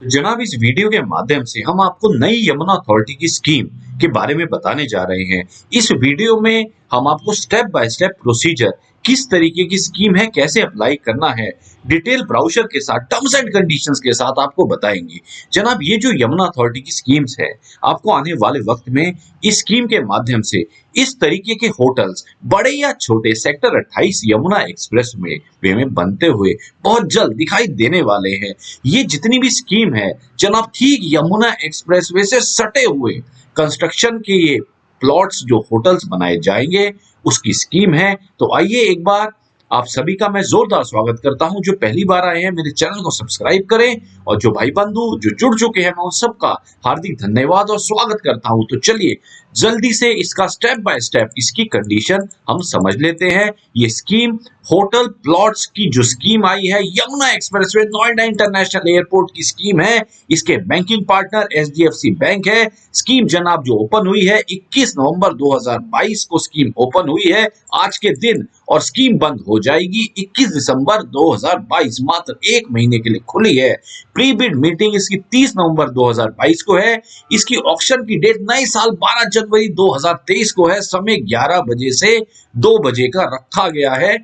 जनाब, इस वीडियो के माध्यम से हम आपको नई यमुना अथॉरिटी की स्कीम के बारे में बताने जा रहे हैं। इस वीडियो में हम आपको स्टेप बाय स्टेप प्रोसीजर, किस तरीके की स्कीम है, कैसे अप्लाई करना है, डिटेल ब्राउचर के साथ, टर्म्स एंड कंडीशंस के साथ आपको बताएंगे। जनाब, ये जो यमुना अथॉरिटी की स्कीम्स है, आपको आने वाले वक्त में इस स्कीम के माध्यम से इस तरीके के होटल्स बड़े या छोटे सेक्टर 28 यमुना एक्सप्रेस में वे में बनते हुए बहुत जल्द दिखाई देने वाले हैं। ये जितनी भी स्कीम है जनाब, ठीक यमुना एक्सप्रेसवे से सटे हुए कंस्ट्रक्शन के ये प्लॉट्स जो होटल्स बनाए जाएंगे उसकी स्कीम है। तो आइए एक बार आप सभी का मैं जोरदार स्वागत करता हूं। जो पहली बार आए हैं मेरे चैनल को सब्सक्राइब करें, और जो भाई बंधु जो जुड़ चुके हैं मैं उन सबका हार्दिक धन्यवाद और स्वागत करता हूं। तो चलिए जल्दी से इसका स्टेप बाय स्टेप इसकी कंडीशन हम समझ लेते हैं। ये स्कीम होटल प्लॉट्स की जो स्कीम आई है Yamuna expressway Noida international airport की स्कीम है। इसके बैंकिंग पार्टनर एचडीएफसी बैंक है। स्कीम जनाब जो ओपन हुई है 21 नवंबर 2022 को स्कीम ओपन हुई है आज के दिन, और स्कीम बंद हो जाएगी 21 दिसंबर 2022। मात्र एक महीने के लिए खुली है। प्री बिड मीटिंग इसकी 30 नवंबर 2022 को है। इसकी ऑक्शन की डेट नए साल 12 जनवरी 2023 को है। समय 11 बजे से 2 बजे का रखा गया है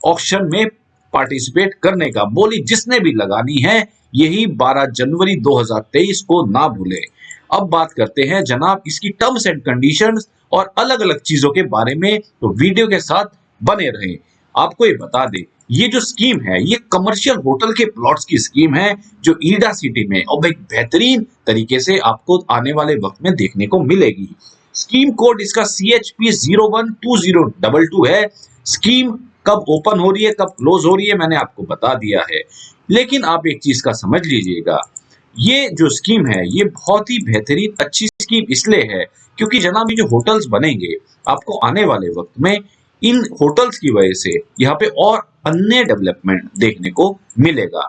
ऑक्शन में पार्टिसिपेट करने का। बोली जिसने भी लगानी है यही 12 जनवरी 2023 को ना भूले। अब बात करते हैं जनाब इसकी टर्म्स एंड कंडीशंस और अलग अलग चीजों के बारे में, तो वीडियो के साथ बने रहें। आपको ये बता दें, ये जो स्कीम है ये कमर्शियल होटल के प्लॉट्स की स्कीम है जो ईडा सिटी में और एक बेहतरीन तरीके से आपको आने वाले वक्त में देखने को मिलेगी। स्कीम कोड इसका CHP 012022 है। स्कीम कब ओपन हो रही है, कब क्लोज हो रही है, मैंने आपको बता दिया है। लेकिन आप एक चीज का समझ लीजिएगा, ये जो स्कीम है ये बहुत ही बेहतरीन अच्छी स्कीम इसलिए है क्योंकि जनाब ये जो होटल्स बनेंगे आपको आने वाले वक्त में इन होटल्स की वजह से यहाँ पे और अन्य डेवलपमेंट देखने को मिलेगा।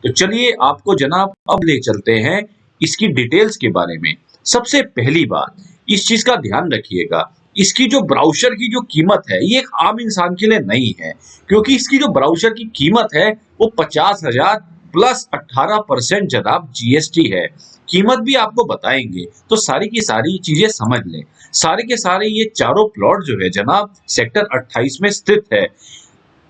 तो चलिए आपको जनाब अब ले चलते हैं इसकी डिटेल्स के बारे में। सबसे पहली बात, इस चीज का ध्यान रखिएगा, इसकी जो ब्राउचर की जो कीमत है ये एक आम इंसान के लिए नहीं है, क्योंकि इसकी जो ब्राउचर की कीमत है वो 50,000 प्लस 18% जनाब जीएसटी है। कीमत भी आपको बताएंगे, तो सारी की सारी चीजें समझ लें। सारे के सारे ये चारों प्लॉट जो है जनाब सेक्टर 28 में स्थित है।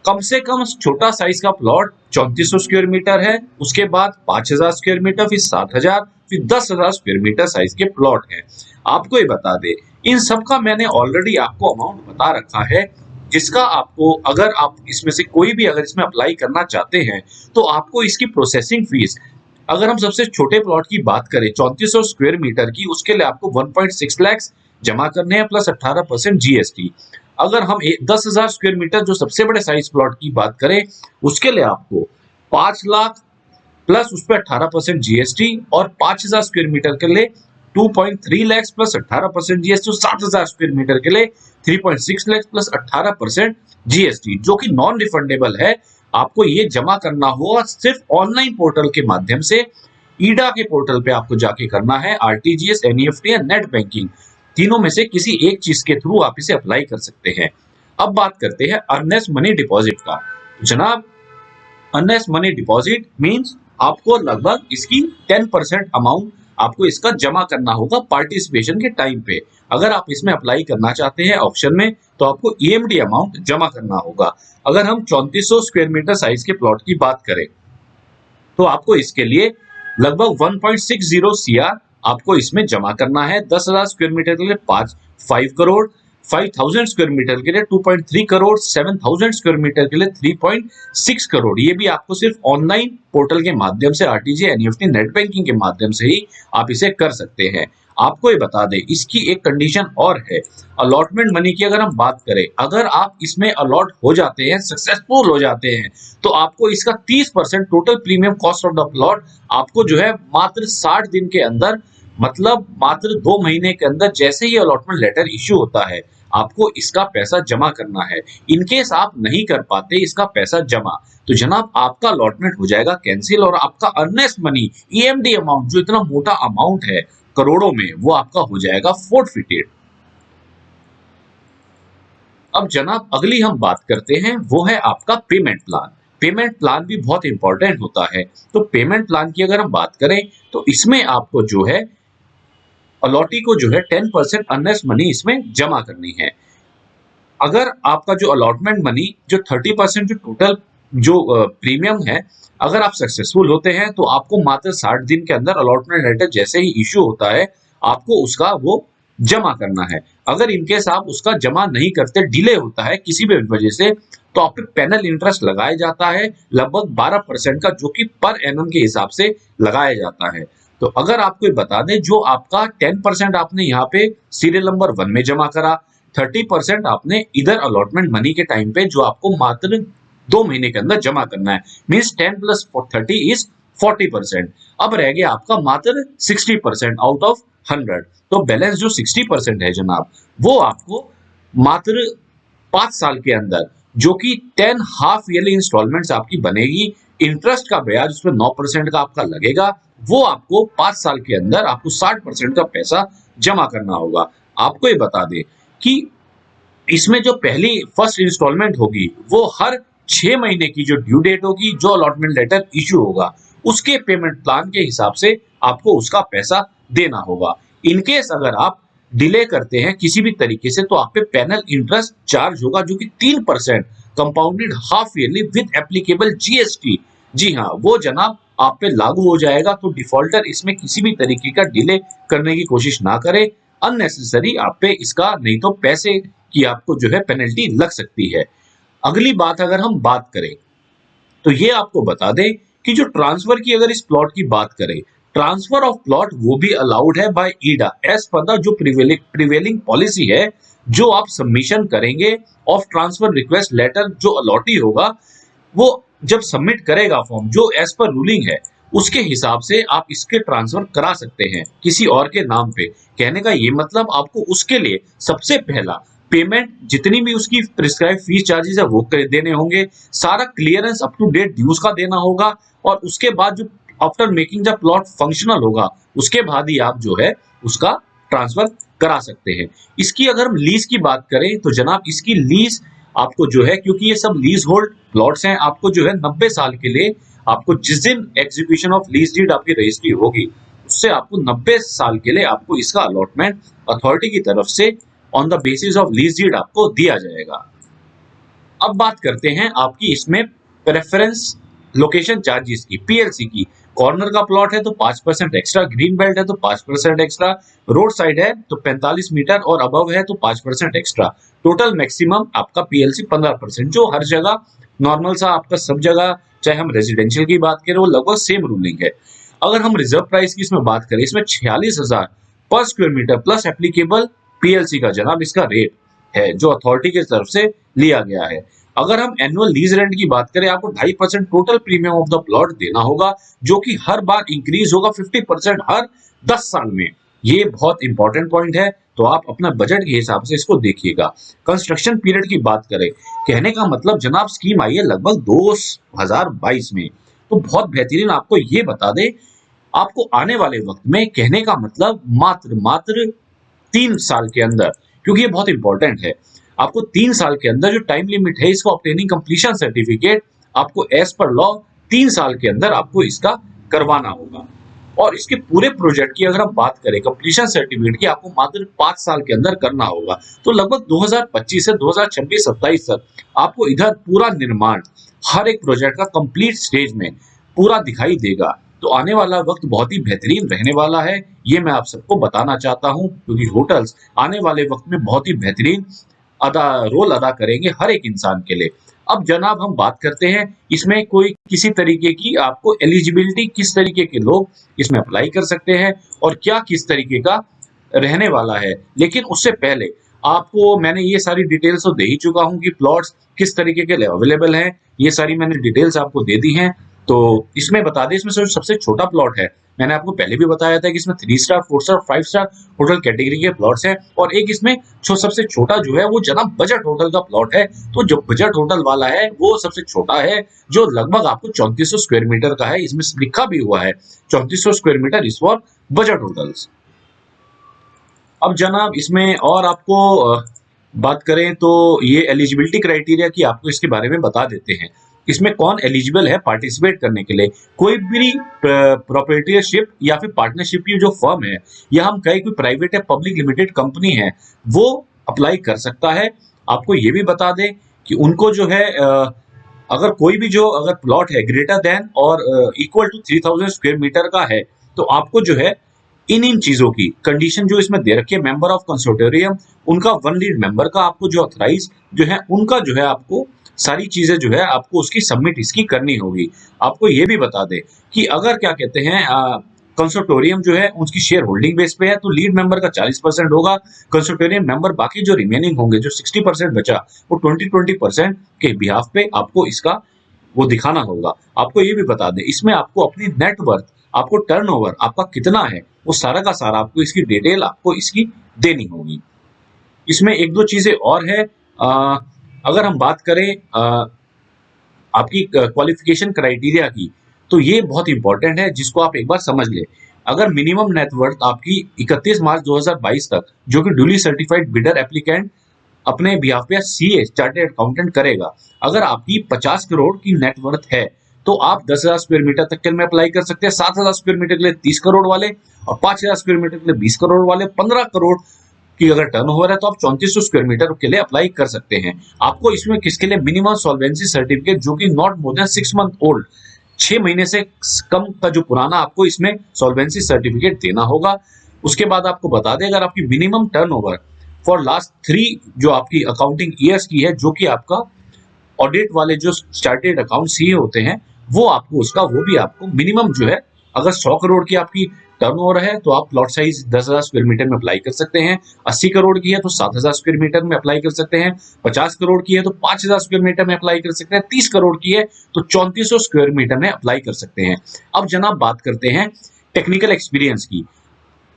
कम से कम छोटा साइज का प्लॉट 3400 स्क्वायर मीटर है, उसके बाद 5000 स्क्वायर मीटर, फिर 7000, फिर 10,000 स्क्वायर मीटर साइज के प्लॉट है। आपको ये बता दे, इन सब का मैंने ऑलरेडी आपको अमाउंट बता रखा है, जिसका आपको अगर आप इसमें से कोई भी अगर इसमें अप्लाई करना चाहते हैं तो आपको इसकी प्रोसेसिंग फीस, अगर हम सबसे छोटे प्लॉट की बात करें 3400 स्क्वायर मीटर की, उसके लिए आपको 1.6 लाख जमा करने हैं प्लस 18% जीएसटी। अगर हम 10,000 स्क्वायर मीटर जो सबसे बड़े साइज प्लॉट की बात करें उसके लिए आपको 5 लाख प्लस उस पर 18% जीएसटी, और 5,000 स्क्वायर मीटर के लिए 2.3 lakh plus 18% GST, 7,000 square metre के लिए 3.6 लाख प्लस 18% जीएसटी, जो कि नॉन रिफंडेबल है। आपको ये जमा करना होगा सिर्फ ऑनलाइन पोर्टल के माध्यम से। ईडा के पोर्टल पे आपको जाके करना है, आरटीजीएस, एनईएफटी या नेट बैंकिंग, तीनों में से किसी एक चीज के थ्रू आप इसे अप्लाई कर सकते हैं। अब बात करते हैं अर्नेस्ट मनी डिपॉजिट का। जनाब अर्नेस्ट मनी डिपॉजिट मींस आपको लगभग इसकी 10% अमाउंट आपको इसका जमा करना होगा पार्टिसिपेशन के टाइम पे। अगर आप इसमें अप्लाई करना चाहते हैं ऑप्शन में तो आपको ईएमडी अमाउंट जमा करना होगा। अगर हम 3400 स्क्वायर मीटर साइज के प्लॉट की बात करें तो आपको इसके लिए लगभग 1.60 सीआर आपको इसमें जमा करना है। 10,000 स्क्वायर मीटर के लिए 5 करोड़, 5,000 स्क्वायर मीटर के लिए 2.3 करोड़, 7,000 स्क्वायर मीटर के लिए 3.6 करोड़। ये भी आपको सिर्फ ऑनलाइन पोर्टल के माध्यम से, आरटीजी, एनईएफटी, नेट बैंकिंग के माध्यम से ही आप इसे कर सकते हैं। आपको ये बता दें इसकी एक कंडीशन और है, अलॉटमेंट मनी की अगर हम बात करें, अगर आप इसमें अलॉट हो जाते हैं, सक्सेसफुल हो जाते हैं, तो आपको इसका 30% total premium cost of the plot आपको जो है मात्र 60 दिन के अंदर, मतलब मात्र 2 महीने के अंदर जैसे ही अलॉटमेंट लेटर इश्यू होता है आपको इसका पैसा जमा करना है। इनकेस आप नहीं कर पाते इसका पैसा जमा, तो जनाब आपका अलॉटमेंट हो जाएगा कैंसिल, और आपका अर्नेस्ट मनी ईएमडी अमाउंट जो इतना मोटा अमाउंट है करोड़ों में, वो आपका हो जाएगा फोर्टफिटेड। अब जनाब अगली हम बात करते हैं वो है आपका पेमेंट प्लान। पेमेंट प्लान भी बहुत इंपॉर्टेंट होता है। तो पेमेंट प्लान की अगर हम बात करें तो इसमें आपको जो है अलॉटी को जो है 10% अर्नेस्ट मनी इसमें जमा करनी है। अगर आपका जो अलॉटमेंट मनी जो 30% जो टोटल जो प्रीमियम है, अगर आप सक्सेसफुल होते हैं तो आपको मात्र 60 दिन के अंदर अलॉटमेंट लेटर जैसे ही इश्यू होता है आपको उसका वो जमा करना है। अगर इनकेस आप उसका जमा नहीं करते, डिले होता है किसी भी वजह से, तो आप पे पैनल इंटरेस्ट लगाया जाता है लगभग 12% का, जो कि पर एनम के हिसाब से लगाया जाता है। तो अगर आपको ये बता दें, जो आपका 10% आपने यहाँ पे सीरियल नंबर 1 में जमा करा, 30% आपने इधर अलॉटमेंट मनी के टाइम पे जो आपको मात्र 2 महीने के अंदर जमा करना है, मींस 10 प्लस 30 इज 40%। अब रह गया आपका मात्र 60% आउट ऑफ 100। तो बैलेंस जो 60% है जनाब, वो आपको मात्र 5 साल के अंदर, जो कि 10 हाफ ईयरली इंस्टॉलमेंट्स आपकी बनेगी, इंटरेस्ट का ब्याज उसमें 9% का आपका लगेगा, वो आपको 5 साल के अंदर आपको 60% का पैसा जमा करना होगा। आपको ये बता दें कि इसमें जो पहली फर्स्ट इंस्टॉलमेंट होगी वो हर 6 महीने की जो ड्यू डेट होगी, जो अलॉटमेंट लेटर इश्यू होगा उसके पेमेंट प्लान के हिसाब से आपको उसका पैसा देना होगा। इनकेस अगर आप डिले करते हैं किसी भी तरीके से तो आप पे पैनल इंटरेस्ट चार्ज होगा, जो कि 3% compounded half yearly with applicable GST. जी हाँ, वो जनाब आप पे लागू हो जाएगा। तो डिफॉल्टर इसमें किसी भी तरीके का डिले करने की कोशिश ना करे, अननेसेसरी आप पे इसका नहीं तो पैसे की आपको जो है पेनल्टी लग सकती है। अगली बात अगर हम बात करें तो ये आपको बता दें कि जो ट्रांसफर की अगर इस प्लॉट की बात करें, ट्रांसफर ऑफ प्लॉट वो भी अलाउड है बाय ईडा एज पर द जो प्रिवेलिंग पॉलिसी है। जो आप सबमिशन करेंगे ऑफ ट्रांसफर रिक्वेस्ट लेटर, जो अलॉटी होगा वो जब सबमिट करेगा फॉर्म, जो एज पर रूलिंग है उसके हिसाब से आप इसके ट्रांसफर करा सकते हैं किसी और के नाम पे। कहने का ये मतलब आपको उसके लिए सबसे पहला पेमेंट जितनी भी उसकी प्रिस्क्राइब फीस चार्जेस है वो देने होंगे, सारा clearance up to date dues का देना होगा, और उसके बाद जो after making the plot functional होगा उसके बाद ही आप जो है उसका ट्रांसफर करा सकते हैं। इसकी अगर हम लीज की बात करें तो जनाब इसकी लीज आपको जो है, क्योंकि ये सब लीज होल्ड प्लॉट्स हैं, आपको जो है 90 साल के लिए, आपको जिस दिन एग्जीक्यूशन ऑफ लीज डीड आपकी रजिस्ट्री होगी उससे आपको 90 साल के लिए आपको इसका अलॉटमेंट अथॉरिटी की तरफ से on the basis of lease deed आपको दिया जाएगा। अब बात करते हैं आपकी इसमें प्रेफरेंस लोकेशन चार्जेस की, पीएलसी की। कॉर्नर का प्लॉट है तो 5% एक्स्ट्रा, ग्रीन बेल्ट है तो 5% एक्स्ट्रा, रोड साइड है तो 45 मीटर और अबव है तो 5% एक्स्ट्रा। टोटल मैक्सिमम आपका पीएलसी 15%, जो हर जगह नॉर्मल सा आपका सब जगह, चाहे हम रेजिडेंशियल की बात करें वो लगभग सेम रूलिंग है। अगर हम रिजर्व प्राइस की इसमें बात करें, इसमें 46,000 पर square metre plus applicable PLC का जनाब इसका रेट है, जो अथॉरिटी की तरफ से लिया गया है। अगर हम एनुअल लीज रेंट की बात करें, आपको 2.5% total premium of the plot देना होगा, जो कि हर बार इंक्रीज होगा 50% हर 10 साल में। ये बहुत इंपॉर्टेंट पॉइंट है, तो आप अपना बजट के हिसाब से इसको देखिएगा। कंस्ट्रक्शन पीरियड की बात करें, कहने का मतलब जनाब स्कीम आई है लगभग 2022 में, तो बहुत बेहतरीन आपको ये बता दें, आपको आने वाले वक्त में, कहने का मतलब मात्र 3 साल के अंदर, क्योंकि ये बहुत इंपॉर्टेंट है, आपको 3 साल के अंदर जो टाइम लिमिट है इसको ऑब्टेनिंग कंप्लीशन सर्टिफिकेट आपको एज पर लॉ 3 साल के अंदर आपको इसका करवाना होगा। और इसके पूरे प्रोजेक्ट की अगर हम बात करें कंप्लीशन सर्टिफिकेट की, आपको मात्र 5 साल के अंदर करना होगा। तो लगभग 2025 से 2026-27 तक आपको इधर पूरा निर्माण हर एक प्रोजेक्ट का कंप्लीट स्टेज में पूरा दिखाई देगा। तो आने वाला वक्त बहुत ही बेहतरीन रहने वाला है, ये मैं आप सबको बताना चाहता हूं, क्योंकि होटल्स आने वाले वक्त में बहुत ही बेहतरीन रोल अदा करेंगे हर एक इंसान के लिए। अब जनाब हम बात करते हैं इसमें कोई किसी तरीके की आपको एलिजिबिलिटी, किस तरीके के लोग इसमें अप्लाई कर सकते हैं और क्या किस तरीके का रहने वाला है। लेकिन उससे पहले आपको मैंने ये सारी डिटेल्स तो दे ही चुका हूं कि प्लॉट्स किस तरीके के लिए अवेलेबल हैं, ये सारी मैंने डिटेल्स आपको दे दी हैं। तो इसमें बता दें, इसमें सबसे छोटा प्लॉट है, मैंने आपको पहले भी बताया था कि इसमें 3 star 4 star 5 star hotel category के प्लॉट्स हैं, और एक इसमें सबसे छोटा जो है वो जनाब बजट होटल का प्लॉट है। तो जो बजट होटल वाला है वो सबसे छोटा है, जो लगभग आपको 3400 स्क्वायर मीटर का है, इसमें लिखा भी हुआ है 3400 square metre is for budget hotels. अब जनाब इसमें और आपको बात करें तो ये एलिजिबिलिटी क्राइटेरिया की आपको इसके बारे में बता देते हैं। इसमें कौन एलिजिबल है पार्टिसिपेट करने के लिए। कोई भी प्रोप्राइटरशिप या फिर पार्टनरशिप की जो फर्म है, या हम कहें कोई प्राइवेट या पब्लिक लिमिटेड कंपनी है, वो अप्लाई कर सकता है। आपको ये भी बता दें कि उनको जो है अगर कोई भी जो अगर प्लॉट है ग्रेटर देन और इक्वल टू 3000 स्क्वायर मीटर का है, तो आपको जो है इन चीजों की कंडीशन जो इसमें दे रखी है, मेंबर ऑफ कंसोर्टियम, उनका 1 लीड मेंबर का आपको जो ऑथराइज जो है उनका जो है आपको सारी चीजें जो है आपको उसकी सबमिट इसकी करनी होगी। आपको ये भी बता दें कि अगर क्या कहते हैं कंसोर्टियम जो है उसकी शेयर होल्डिंग बेस पे है, तो लीड मेंबर का 40% होगा। कंसोर्टियम मेंबर बाकी जो रिमेनिंग होंगे, जो 60% बचा, वो 20% के बिहाफ पे आपको इसका वो दिखाना होगा। आपको ये भी बता दें इसमें आपको अपनी नेटवर्थ, आपको टर्नओवर आपका कितना है, वो सारा का सारा आपको इसकी डिटेल आपको इसकी देनी होगी। इसमें एक दो चीजें और है, अगर हम बात करें आपकी क्वालिफिकेशन क्राइटेरिया की, तो ये बहुत इंपॉर्टेंट है जिसको आप एक बार समझ ले। अगर मिनिमम नेटवर्थ आपकी 31 मार्च 2022 तक, जो कि ड्यूली सर्टिफाइड बिडर एप्लीकेंट अपने बिहाफ पे सीए चार्टेड अकाउंटेंट करेगा, अगर आपकी 50 करोड़ की नेटवर्थ है, तो आप 10,000 स्क्वायर मीटर तक के लिए अप्लाई कर सकते हैं, 7,000 स्क्वायर मीटर के लिए 30 करोड़ वाले, और 5,000 स्क्वायर मीटर के लिए 20 करोड़ वाले, 15 करोड़ की अगर टर्नओवर है तो आप 3400 स्क्वायर मीटर के लिए अप्लाई कर सकते हैं। आपको इसमें किसके लिए मिनिमम सॉल्वेंसी सर्टिफिकेट, जो कि not more than 6 month old, 6 महीने से कम का जो पुराना आपको इसमें सॉल्वेंसी सर्टिफिकेट देना होगा। उसके बाद आपको बता दें अगर आपकी मिनिमम टर्नओवर फॉर लास्ट 3 जो आपकी अकाउंटिंग ईयर्स की है, जो कि आपका ऑडिट वाले जो चार्टेड अकाउंट सीए होते हैं, वो आपको उसका वो भी आपको मिनिमम जो है, अगर 100 करोड़ की आपकी टर्नओवर है तो आप प्लॉट साइज 10,000 स्क्वायर मीटर में अप्लाई कर सकते हैं, 80 करोड़ की है तो 7,000 स्क्वायर मीटर में अप्लाई कर सकते हैं, 50 करोड़ की है तो 5,000 स्क्वायर मीटर में अप्लाई कर सकते हैं, 30 करोड़ की है तो 3400 स्क्वायर मीटर में अप्लाई कर सकते हैं। अब जनाब बात करते हैं टेक्निकल एक्सपीरियंस की।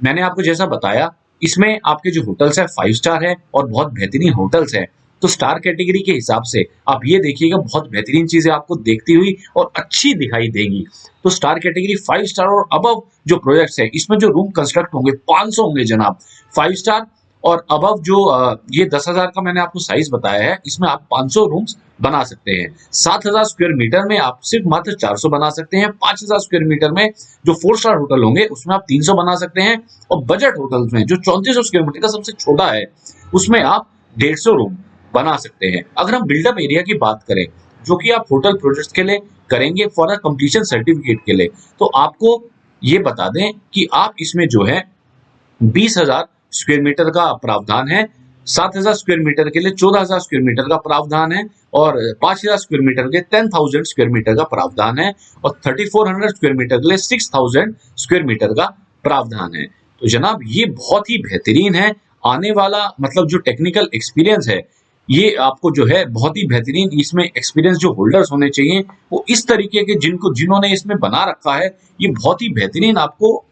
मैंने आपको जैसा बताया, इसमें आपके जो होटल्स है 5 स्टार है और बहुत बेहतरीन होटल्स है। तो स्टार कैटेगरी के हिसाब से आप ये देखिएगा बहुत बेहतरीन चीजें आपको देखती हुई और अच्छी दिखाई देगी। तो स्टार कैटेगरी 5 स्टार और अबव जो प्रोजेक्ट्स है, इसमें जो रूम कंस्ट्रक्ट होंगे 500 होंगे जनाब। 5 स्टार और अबव जो ये 10,000 का मैंने आपको साइज बताया है, इसमें आप 500 रूम्स बना सकते हैं। 7,000 स्क्वायर मीटर में आप सिर्फ मात्र 400 बना सकते हैं। 5,000 स्क्वायर मीटर में जो 4 स्टार होटल होंगे उसमें आप 300 बना सकते हैं, और बजट होटल्स में जो 3400 स्क्वायर मीटर का सबसे छोटा है, उसमें आप 150 रूम बना सकते हैं। अगर हम बिल्डअप एरिया की बात करें, जो कि आप होटल प्रोजेक्ट्स के लिए करेंगे फॉर अ कंप्लीशन सर्टिफिकेट के लिए, तो आपको ये बता दें कि आप इसमें जो है 20,000 स्क्वायर मीटर का प्रावधान है, 7,000 स्क्वायर मीटर के लिए 14,000 स्क्वायर मीटर का प्रावधान है, और 5,000 स्क्वायर मीटर के 10,000 स्क्वायर मीटर का प्रावधान है, और 3,400 स्क्वायर मीटर के लिए 6,000 स्क्वायर मीटर का प्रावधान है। तो जनाब ये बहुत ही बेहतरीन है। आने वाला मतलब जो टेक्निकल एक्सपीरियंस है, ये आपको जो है बहुत ही बेहतरीन, इसमें एक्सपीरियंस जो होल्डर्स होने चाहिए वो इस तरीके के जिन्होंने इसमें बना रखा है, ये बहुत ही बेहतरीन आपको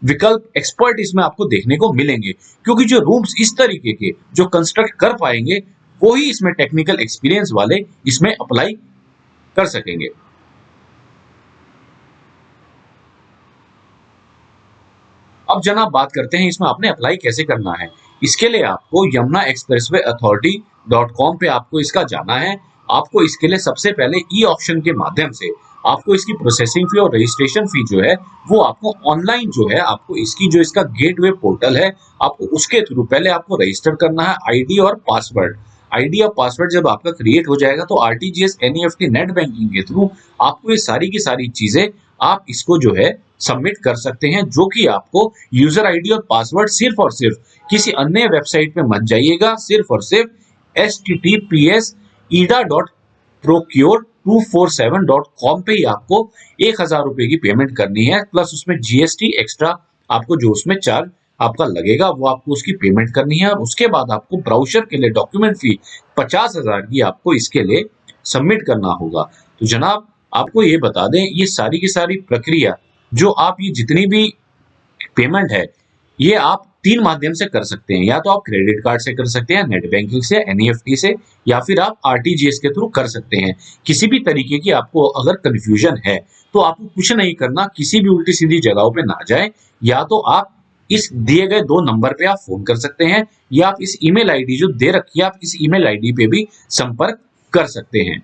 विकल्प एक्सपर्ट इसमें आपको देखने को मिलेंगे, क्योंकि जो रूम्स इस तरीके के जो कंस्ट्रक्ट कर पाएंगे, वो ही इसमें टेक्निकल एक्सपीरियंस वाले इसमें अप्लाई कर सकेंगे। अब जनाब बात करते हैं इसमें आपने अप्लाई कैसे करना है। इसके लिए आपको यमुना एक्सप्रेसवे अथॉरिटी.com पे आपको इसका जाना है। आपको इसके लिए सबसे पहले ई ऑप्शन के माध्यम से आपको इसकी प्रोसेसिंग फी और रजिस्ट्रेशन फी जो है वो आपको ऑनलाइन जो है आपको इसकी जो इसका गेटवे पोर्टल है, आपको उसके थ्रू पहले आपको रजिस्टर करना है आईडी और पासवर्ड। आईडी और पासवर्ड जब आपका क्रिएट हो जाएगा तो आरटीजीएस एनईएफटी नेट बैंकिंग के थ्रू आपको ये सारी की सारी चीजें आप इसको जो है सबमिट कर सकते हैं, जो कि आपको यूजर आईडी और पासवर्ड सिर्फ और सिर्फ किसी अन्य वेबसाइट पे मत जाइएगा, सिर्फ और सिर्फ https://ida.procure247.com पे ही आपको 1,000 रुपए की पेमेंट करनी है, प्लस उसमें जीएसटी एक्स्ट्रा आपको जो उसमें चार्ज आपका लगेगा वो आपको उसकी पेमेंट करनी है। और उसके बाद आपको ब्राउचर के लिए डॉक्यूमेंट फी 50,000 की आपको इसके लिए सबमिट करना होगा। तो जनाब आपको ये बता दें, ये सारी की सारी प्रक्रिया जो आप ये जितनी भी पेमेंट है, ये आप 3 माध्यम से कर सकते हैं। या तो आप क्रेडिट कार्ड से कर सकते हैं, नेट बैंकिंग से, एनईएफटी से, या फिर आप आरटीजीएस के थ्रू कर सकते हैं। किसी भी तरीके की आपको अगर कंफ्यूजन है तो आपको कुछ नहीं करना, किसी भी उल्टी सीधी जगहों पे ना जाए। या तो आप इस दिए गए 2 नंबर पे आप फोन कर सकते हैं, या आप इस ईमेल आईडी जो दे रखी है, आप इस ईमेल आईडी पे भी संपर्क कर सकते हैं।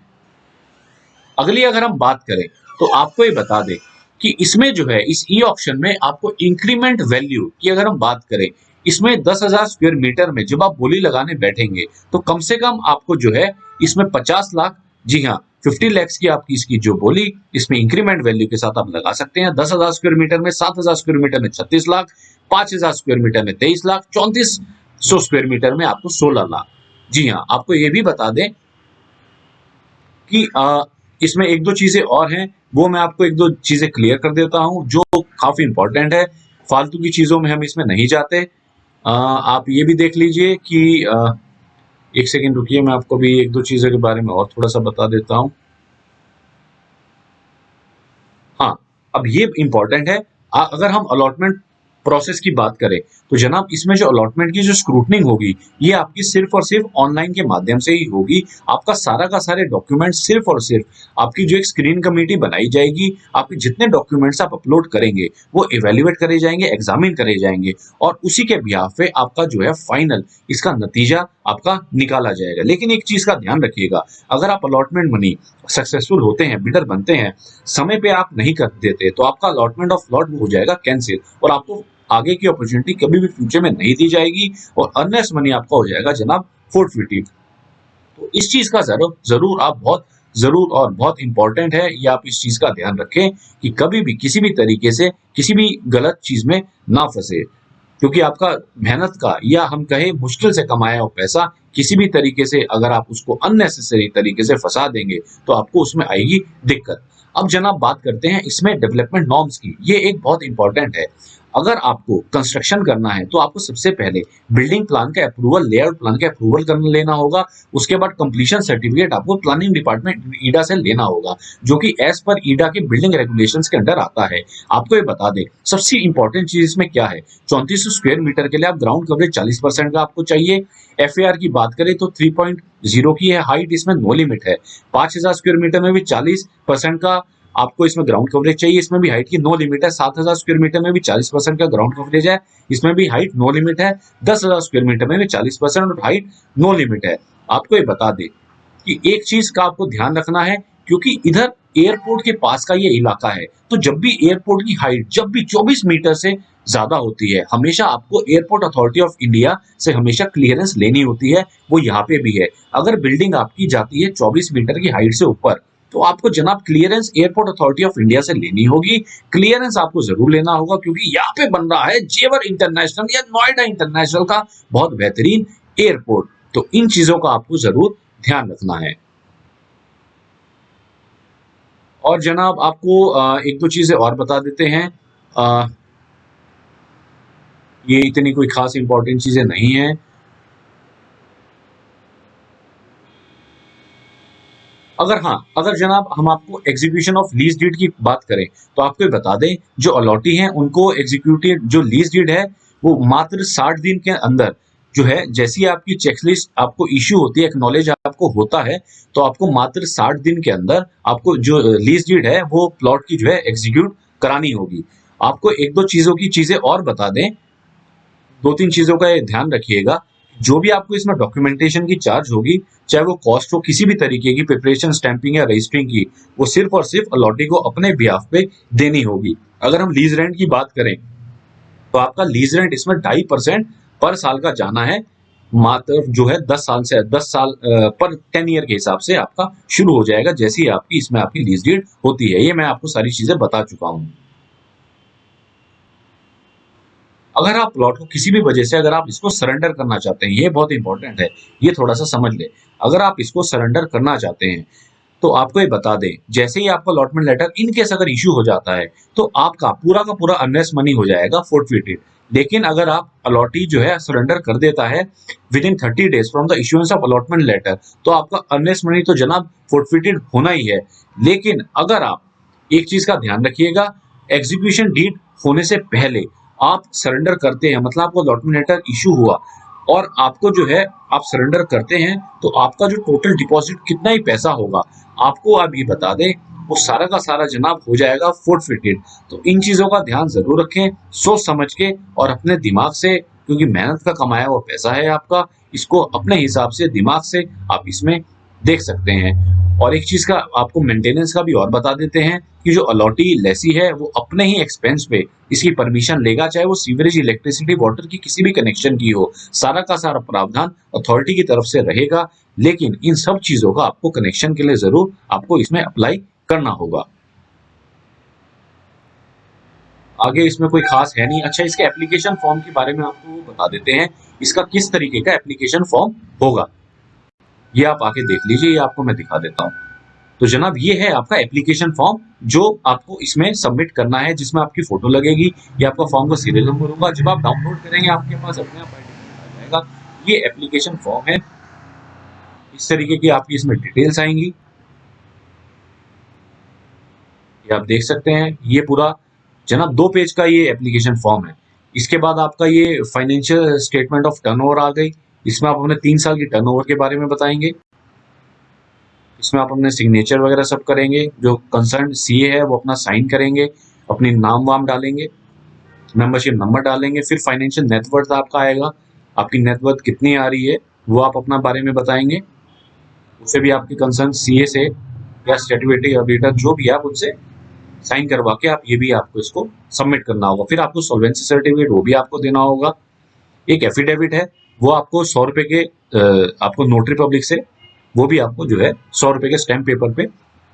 अगली अगर हम बात करें तो आपको ये बता दें कि इसमें जो है इस ई ऑक्शन में आपको इंक्रीमेंट वैल्यू की अगर हम बात करें, इसमें 10,000 स्क्वायर मीटर में जब आप बोली लगाने बैठेंगे तो कम से कम आपको जो है इसमें 50 लाख, जी हाँ 50 लैक्स की आपकी इसकी जो बोली इसमें इंक्रीमेंट वैल्यू के साथ आप लगा सकते हैं। 10,000 स्क्वायर मीटर में 7,000 स्क्वायर मीटर में 36 लाख, 5,000 स्क्वायर मीटर में 23 लाख, 3400 स्क्वायर मीटर में आपको 16 लाख। जी हाँ, आपको ये भी बता दें कि इसमें एक दो चीजें और हैं, वो मैं आपको एक दो चीजें क्लियर कर देता हूं जो काफी इंपॉर्टेंट है। फालतू की चीजों में हम इसमें नहीं जाते। आप ये भी देख लीजिए कि एक सेकेंड रुकिए, मैं आपको भी एक दो चीजों के बारे में और थोड़ा सा बता देता हूं। हाँ, अब ये इंपॉर्टेंट है। अगर हम अलॉटमेंट प्रोसेस की बात करें तो जनाब इसमें जो अलॉटमेंट की जो स्क्रूटनिंग होगी ये आपकी सिर्फ और सिर्फ ऑनलाइन के माध्यम से ही होगी। आपका सारा का सारे डॉक्यूमेंट सिर्फ और सिर्फ आपकी जो एक स्क्रीन कमेटी बनाई जाएगी, आपके जितने डॉक्यूमेंट्स आप अपलोड करेंगे वो इवेल्युएट करे जाएंगे, एग्जामिन करे जाएंगे और उसी के बिहाफ पे आपका जो है फाइनल इसका नतीजा आपका निकाला जाएगा। लेकिन एक चीज का ध्यान रखिएगा, अगर आप अलॉटमेंट मनी सक्सेसफुल होते हैं, बिडर बनते हैं, समय पे आप नहीं कर देते तो आपका अलॉटमेंट ऑफ लॉट हो जाएगा कैंसिल और आपको आगे की अपॉर्चुनिटी कभी भी फ्यूचर में नहीं दी जाएगी और अर्नेस्ट मनी आपका हो जाएगा जनाब फोर्फिटेड। तो इस चीज का जरूर आप बहुत जरूर और बहुत इंपॉर्टेंट है, ये आप इस चीज का ध्यान रखें कि कभी भी किसी भी तरीके से किसी भी गलत चीज में ना फंसे, क्योंकि आपका मेहनत का या हम कहें मुश्किल से कमाया हुआ पैसा किसी भी तरीके से अगर आप उसको अननेसेसरी तरीके से फंसा देंगे तो आपको उसमें आएगी दिक्कत। अब जनाब बात करते हैं इसमें डेवलपमेंट नॉर्म्स की, ये एक बहुत इंपॉर्टेंट है। अगर आपको कंस्ट्रक्शन करना है तो आपको सबसे पहले बिल्डिंग प्लान का अप्रूवल, लेआउट प्लान का अप्रूवल कर लेना होगा। उसके बाद कंप्लीशन सर्टिफिकेट आपको प्लानिंग डिपार्टमेंट ईडा से लेना होगा, जो कि एज पर ईडा के बिल्डिंग रेगुलेशंस के अंडर आता है। आपको ये बता दें सबसे इंपॉर्टेंट चीज इसमें क्या है, 3400 स्क्वायर मीटर के लिए आप ग्राउंड कवरेज 40% का आपको चाहिए। एफएआर की बात करें तो 3.0 की है, हाइट इसमें नो लिमिट है। 5,000 स्क्वायर मीटर में भी 40% का आपको इसमें ग्राउंड कवरेज चाहिए, इसमें भी हाइट की नो लिमिट है। 7,000 स्क्वायर मीटर में भी 40% का ग्राउंड कवरेज है, इसमें भी हाइट नो लिमिट है। 10,000 स्क्वायर मीटर में भी 40% और हाइट नो लिमिट है। आपको ये बता दें कि एक चीज का आपको ध्यान रखना है, क्योंकि इधर एयरपोर्ट के पास का ये इलाका है, तो जब भी एयरपोर्ट की हाइट जब भी 24 मीटर से ज्यादा होती है, हमेशा आपको एयरपोर्ट अथॉरिटी ऑफ इंडिया से हमेशा क्लियरेंस लेनी होती है। वो यहाँ पे भी है। अगर बिल्डिंग आपकी जाती है 24 मीटर की हाइट से ऊपर तो आपको जनाब clearance airport authority of India से लेनी होगी। क्लियरेंस आपको जरूर लेना होगा, क्योंकि यहाँ पे बन रहा है जेवर इंटरनेशनल या नोएडा इंटरनेशनल का बहुत बेहतरीन एयरपोर्ट। तो इन चीजों का आपको जरूर ध्यान रखना है। और जनाब आपको एक दो चीजें और बता देते हैं। ये इतनी कोई खास इंपॉर्टेंट चीजें नहीं है। अगर जनाब हम आपको एग्जीक्यूशन ऑफ लीज डीड की बात करें तो आपको बता दें जो अलॉटी हैं उनको एग्जीक्यूटिव जो लीज डीड है वो मात्र 60 दिन के अंदर जो है, जैसी आपकी चेकलिस्ट आपको इश्यू होती है, एक्नॉलेज आपको होता है, तो आपको मात्र 60 दिन के अंदर आपको जो लीज डीड है वो प्लॉट की जो है एग्जीक्यूट करानी होगी। आपको एक दो चीजों की चीजें और बता दें, दो तीन चीजों का ध्यान रखिएगा। जो भी आपको इसमें डॉक्यूमेंटेशन की चार्ज होगी, चाहे वो कॉस्ट हो किसी भी तरीके की, प्रिपरेशन, स्टैंपिंग या रजिस्टरिंग की, वो सिर्फ और सिर्फ अलॉटी को अपने बिहाफ पे देनी होगी। अगर हम लीज रेंट की बात करें तो आपका लीज रेंट इसमें 2.5% पर साल का जाना है। मात्र जो है 10 साल पर 10 ईयर के हिसाब से आपका शुरू हो जाएगा, जैसे ही आपकी इसमें आपकी लीज डीड होती है। ये मैं आपको सारी चीजें बता चुका हूँ। अगर आप प्लॉट को किसी भी वजह से अगर आप इसको सरेंडर करना चाहते हैं, ये बहुत इंपॉर्टेंट है, ये थोड़ा सा समझ ले। अगर आप इसको सरेंडर करना चाहते हैं तो आपको ये बता दें, जैसे ही आपका अलॉटमेंट लेटर इन केस अगर इश्यू हो जाता है तो आपका पूरा का पूरा अर्नेस्ट मनी हो जाएगा फोर्फिटेड। लेकिन अगर आप अलॉटी जो है सरेंडर कर देता है within 30 days from the issuance of allotment letter, तो आपका अर्नेस्ट मनी तो जनाब फोर्फिटेड होना ही है। लेकिन अगर आप एक चीज का ध्यान रखिएगा, एग्जीक्यूशन डीड होने से पहले आप सरेंडर करते हैं, मतलब आपको अलॉटमेंट लेटर इशू हुआ और आपको जो है आप सरेंडर करते हैं, तो आपका जो टोटल डिपॉजिट कितना ही पैसा होगा आपको आप ये बता दें, वो सारा का सारा जनाब हो जाएगा फोर्फिटेड। तो इन चीजों का ध्यान जरूर रखें, सोच समझ के और अपने दिमाग से, क्योंकि मेहनत का कमाया हुआ पैसा है आपका, इसको अपने हिसाब से दिमाग से आप इसमें देख सकते हैं। और एक चीज का आपको मेंटेनेंस का भी और बता देते हैं कि जो अलॉटी लेसी है वो अपने ही एक्सपेंस पे इसकी परमिशन लेगा, चाहे वो सीवरेज, इलेक्ट्रिसिटी, वाटर की किसी भी कनेक्शन की हो। सारा का सारा प्रावधान अथॉरिटी की तरफ से रहेगा, लेकिन इन सब चीजों का आपको कनेक्शन के लिए जरूर आपको इसमें अप्लाई करना होगा। आगे इसमें कोई खास है नहीं। अच्छा, इसके एप्लीकेशन फॉर्म के बारे में आपको बता देते हैं, इसका किस तरीके का एप्लीकेशन फॉर्म होगा। ये आप आके देख लीजिए, ये आपको मैं दिखा देता हूँ। तो जनाब ये है आपका एप्लीकेशन फॉर्म जो आपको इसमें सबमिट करना है, जिसमें आपकी फोटो लगेगी। ये आपका फॉर्म का सीरियल नंबर होगा। जब आप डाउनलोड करेंगे आपके पास अपने आप आ जाएगा। ये एप्लीकेशन फॉर्म है, इस तरीके की आपकी इसमें डिटेल्स आएंगी। ये आप देख सकते हैं, ये पूरा जनाब 2 पेज का ये एप्लीकेशन फॉर्म है। इसके बाद आपका ये फाइनेंशियल स्टेटमेंट ऑफ टर्नओवर आ गई। इसमें आप अपने 3 साल की टर्नओवर के बारे में बताएंगे। इसमें आप अपने सिग्नेचर वगैरह सब करेंगे, जो कंसर्न सीए है वो अपना साइन करेंगे, अपनी नाम वाम डालेंगे, मेंबरशिप नंबर डालेंगे। फिर फाइनेंशियल नेटवर्थ आपका आएगा, आपकी नेटवर्थ कितनी आ रही है वो आप अपना बारे में बताएंगे। उसे भी आपके कंसर्न सीए से या स्टैट्यूटरी ऑडिटर जो भी है आप उनसे साइन करवा के आप ये भी आपको इसको सबमिट करना होगा। फिर आपको सॉल्वेंसी सर्टिफिकेट वो भी आपको देना होगा। एक एफिडेविट है, वो आपको 100 रुपए के आपको नोटरी पब्लिक से, वो भी आपको जो है 100 रुपए के स्टैम्प पेपर पे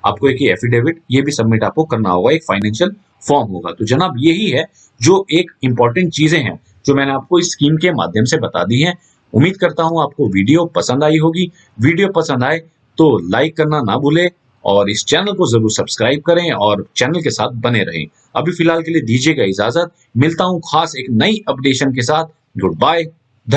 आपको एक ही एफिडेविट ये भी सबमिट आपको करना होगा। एक फाइनेंशियल फॉर्म होगा। तो जनाब यही है जो एक इंपॉर्टेंट चीजें हैं जो मैंने आपको इस स्कीम के माध्यम से बता दी हैं। उम्मीद करता हूं आपको वीडियो पसंद आई होगी। वीडियो पसंद आए तो लाइक करना ना भूले और इस चैनल को जरूर सब्सक्राइब करें और चैनल के साथ बने रहें। अभी फिलहाल के लिए दीजिएगा इजाजत, मिलता हूं खास एक नई अपडेशन के साथ। Good bye.